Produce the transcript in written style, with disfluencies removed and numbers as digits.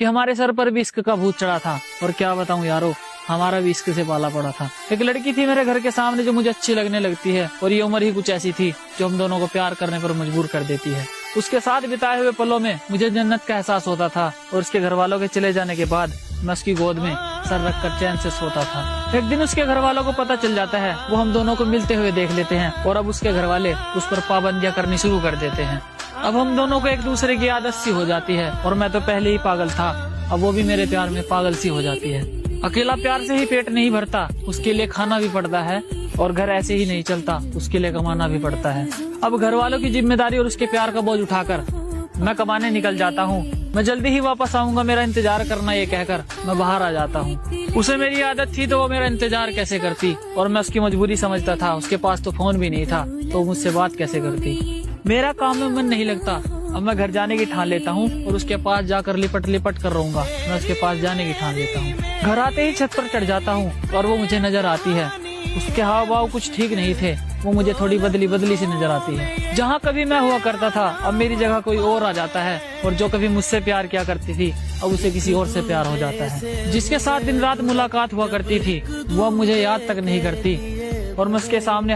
कि हमारे सर पर भी इश्क का भूत चढ़ा था। और क्या बताऊं यारो, हमारा भी इश्क से पाला पड़ा था। एक लड़की थी मेरे घर के सामने जो मुझे अच्छी लगने लगती है, और ये उम्र ही कुछ ऐसी थी जो हम दोनों को प्यार करने पर मजबूर कर देती है। उसके साथ बिताए हुए पलों में मुझे जन्नत का एहसास होता था, और उसके घर वालों के चले जाने के बाद मैं उसकी गोद में सर रखकर चैन से सोता था। एक दिन उसके घर वालों को पता चल जाता है, वो हम दोनों को मिलते हुए देख लेते हैं, और अब उसके घर वाले उस पर पाबंदियां करनी शुरू कर देते हैं। अब हम दोनों को एक दूसरे की आदत सी हो जाती है, और मैं तो पहले ही पागल था, अब वो भी मेरे प्यार में पागल सी हो जाती है। अकेला प्यार से ही पेट नहीं भरता, उसके लिए खाना भी पड़ता है, और घर ऐसे ही नहीं चलता, उसके लिए कमाना भी पड़ता है। अब घर वालों की जिम्मेदारी और उसके प्यार का बोझ उठाकर मैं कमाने निकल जाता हूँ। मैं जल्दी ही वापस आऊंगा, मेरा इंतजार करना, ये कहकर मैं बाहर आ जाता हूँ। उसे मेरी आदत थी तो वो मेरा इंतजार कैसे करती, और मैं उसकी मजबूरी समझता था। उसके पास तो फोन भी नहीं था, तो मुझसे बात कैसे करती। मेरा काम में मन नहीं लगता, अब मैं घर जाने की ठान लेता हूँ, और उसके पास जाकर लिपट लिपट कर रहूंगा। मैं उसके पास जाने की ठान लेता हूँ। घर आते ही छत पर चढ़ जाता हूँ, और वो मुझे नजर आती है। उसके हाव भाव कुछ ठीक नहीं थे, वो मुझे थोड़ी बदली बदली सी नजर आती है। जहाँ कभी मैं हुआ करता था, अब मेरी जगह कोई और आ जाता है, और जो कभी मुझसे प्यार किया करती थी, अब उसे किसी और से प्यार हो जाता है। जिसके साथ दिन रात मुलाकात हुआ करती थी, वो अब मुझे याद तक नहीं करती, और मैं उसके सामने